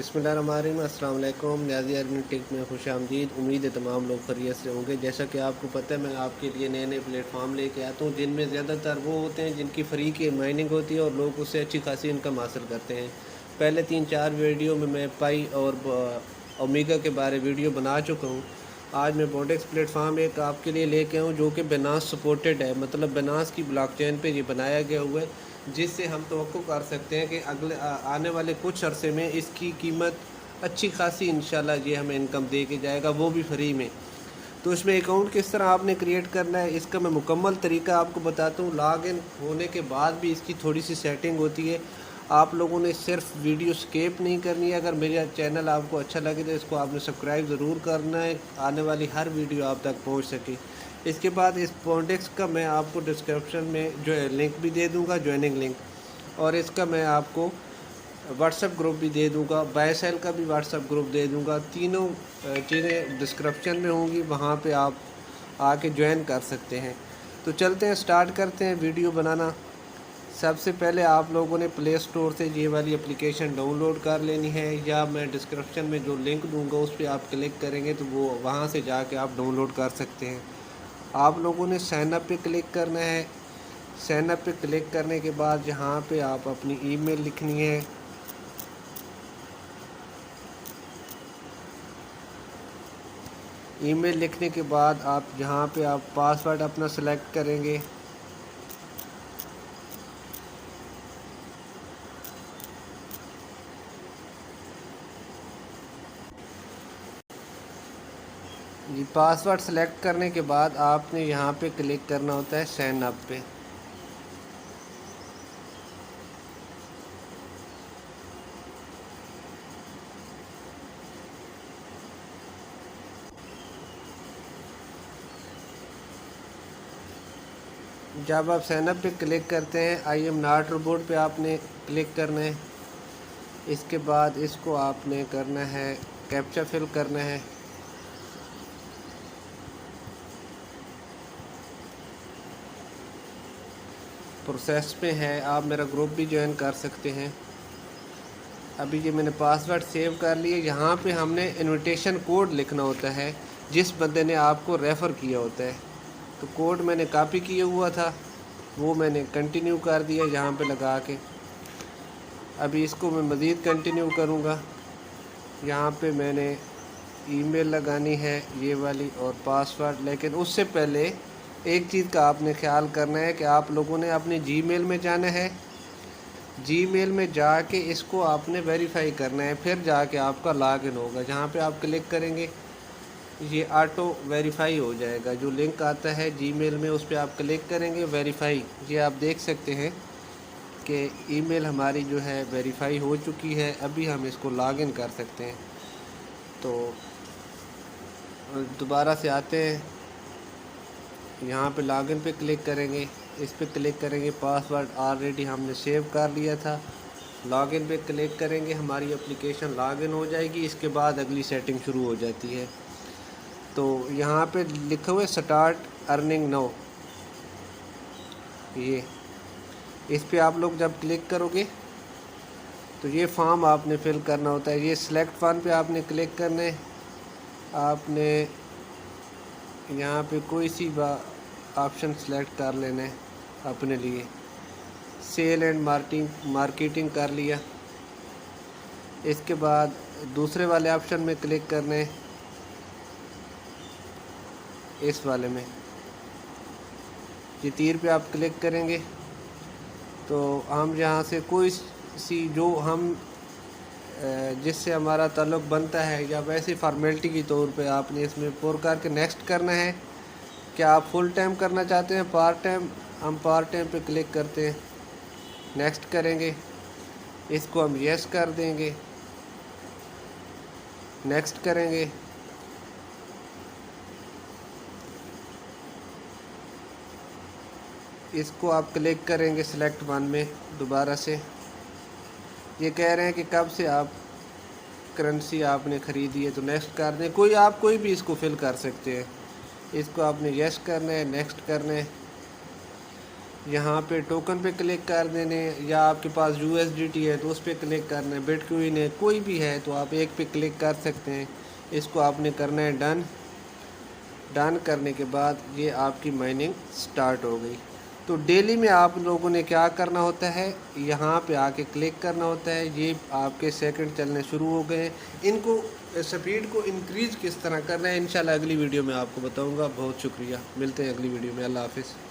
बिस्मिल्लाहिर्रहमानिर्रहीम। अस्सलाम वालेकुम। न्याज़ी अर्बन टेक में खुश आमदीद। उम्मीद है तमाम लोग खैरियत से होंगे। जैसा कि आपको पता है, मैं आपके लिए नए नए प्लेटफॉर्म लेके आता हूँ जिनमें ज़्यादातर वो होते हैं जिनकी फ्री की माइनिंग होती है और लोग उससे अच्छी खासी इनकम हासिल करते हैं। पहले 3-4 वीडियो में मैं पाई और ओमेगा के बारे वीडियो बना चुका हूँ। आज मैं बॉन्डेक्स प्लेटफॉर्म एक आपके लिए लेके आऊँ जो कि बिनास सपोर्टेड है, मतलब बिनास की ब्लॉकचेन पे ये बनाया गया हुआ है, जिससे हम तवक्को कर सकते हैं कि आने वाले कुछ अरसे में इसकी कीमत अच्छी खासी इंशाल्लाह ये हमें इनकम दे के जाएगा, वो भी फ्री में। तो इसमें अकाउंट किस तरह आपने क्रिएट करना है, इसका मैं मुकम्मल तरीका आपको बताता हूँ। लॉग इन होने के बाद भी इसकी थोड़ी सी सेटिंग होती है। आप लोगों ने सिर्फ वीडियो स्किप नहीं करनी है। अगर मेरा चैनल आपको अच्छा लगे तो इसको आपने सब्सक्राइब ज़रूर करना है, आने वाली हर वीडियो आप तक पहुँच सके। इसके बाद इस बॉन्डेक्स का मैं आपको डिस्क्रिप्शन में जो है लिंक भी दे दूँगा, ज्वाइनिंग लिंक, और इसका मैं आपको व्हाट्सएप ग्रुप भी दे दूंगा, बाय सेल का भी व्हाट्सएप ग्रुप दे दूंगा। तीनों चीज़ें डिस्क्रिप्शन में होंगी, वहाँ पे आप आके ज्वाइन कर सकते हैं। तो चलते हैं, स्टार्ट करते हैं वीडियो बनाना। सबसे पहले आप लोगों ने प्ले स्टोर से ये वाली एप्लीकेशन डाउनलोड कर लेनी है, या मैं डिस्क्रिप्शन में जो लिंक दूंगा उस पर आप क्लिक करेंगे तो वो वहाँ से जाके आप डाउनलोड कर सकते हैं। आप लोगों ने साइन अप पे क्लिक करना है। साइन अप पे क्लिक करने के बाद यहाँ पे आप अपनी ईमेल लिखनी है। ईमेल लिखने के बाद आप जहाँ पे आप पासवर्ड अपना सेलेक्ट करेंगे। जी, पासवर्ड सेलेक्ट करने के बाद आपने यहाँ पे क्लिक करना होता है साइन अप पे। जब आप साइन अप पे क्लिक करते हैं, आई एम नॉट रोबोट पे आपने क्लिक करना है। इसके बाद इसको आपने करना है, कैप्चा फिल करना है। प्रोसेस में है, आप मेरा ग्रुप भी ज्वाइन कर सकते हैं। अभी ये मैंने पासवर्ड सेव कर लिए। यहाँ पे हमने इनविटेशन कोड लिखना होता है जिस बंदे ने आपको रेफ़र किया होता है। तो कोड मैंने कॉपी किया हुआ था, वो मैंने कंटिन्यू कर दिया यहाँ पे लगा के। अभी इसको मैं मज़ीद कंटिन्यू करूँगा। यहाँ पे मैंने ईमेल लगानी है ये वाली और पासवर्ड, लेकिन उससे पहले एक चीज़ का आपने ख्याल करना है कि आप लोगों ने अपने जीमेल में जाना है। जीमेल में जाके इसको आपने वेरीफाई करना है, फिर जाके आपका लॉगिन होगा। जहाँ पे आप क्लिक करेंगे ये ऑटो वेरीफाई हो जाएगा। जो लिंक आता है जीमेल में उस पर आप क्लिक करेंगे, वेरीफाई। ये आप देख सकते हैं कि ईमेल हमारी जो है वेरीफाई हो चुकी है। अभी हम इसको लॉगिन कर सकते हैं। तो दोबारा से आते हैं, यहाँ पे लॉगिन पे क्लिक करेंगे, इस पे क्लिक करेंगे। पासवर्ड ऑलरेडी हमने सेव कर लिया था। लॉगिन पे क्लिक करेंगे, हमारी एप्लीकेशन लॉगिन हो जाएगी। इसके बाद अगली सेटिंग शुरू हो जाती है। तो यहाँ पे लिखा हुआ है स्टार्ट अर्निंग नाउ, ये इस पे आप लोग जब क्लिक करोगे तो ये फॉर्म आपने फिल करना होता है। ये सिलेक्ट फॉर्म पे आपने क्लिक करना है। आपने यहाँ पे कोई सी ऑप्शन सेलेक्ट कर लेना है अपने लिए। सेल एंड मार्केटिंग कर लिया। इसके बाद दूसरे वाले ऑप्शन में क्लिक करना है, इस वाले में ये तीर पे आप क्लिक करेंगे तो हम यहाँ से कोई सी जो हम जिससे हमारा ताल्लुक़ बनता है या वैसे फॉर्मेलिटी के तौर पे आपने इसमें पुर करके नेक्स्ट करना है। क्या आप फुल टाइम करना चाहते हैं, पार्ट टाइम? हम पार्ट टाइम पे क्लिक करते हैं, नेक्स्ट करेंगे। इसको हम यस कर देंगे, नेक्स्ट करेंगे। इसको आप क्लिक करेंगे सिलेक्ट वन में दोबारा से। ये कह रहे हैं कि कब से आप करेंसी आपने ख़रीदी है, तो नेक्स्ट कर दें। कोई भी इसको फिल कर सकते हैं। इसको आपने यस करना है, नेक्स्ट करना है। यहाँ पे टोकन पे क्लिक कर देने, या आपके पास USDT है तो उस पर क्लिक करना है, बिटकॉइन है, कोई भी है तो आप एक पे क्लिक कर सकते हैं। इसको आपने करना है डन। डन करने के बाद ये आपकी माइनिंग स्टार्ट हो गई। तो डेली में आप लोगों ने क्या करना होता है, यहाँ पे आके क्लिक करना होता है। ये आपके सेकंड चलने शुरू हो गए हैं। इनको स्पीड को इंक्रीज़ किस तरह करना है इंशाल्लाह अगली वीडियो में आपको बताऊँगा। बहुत शुक्रिया, मिलते हैं अगली वीडियो में। अल्लाह हाफिज़।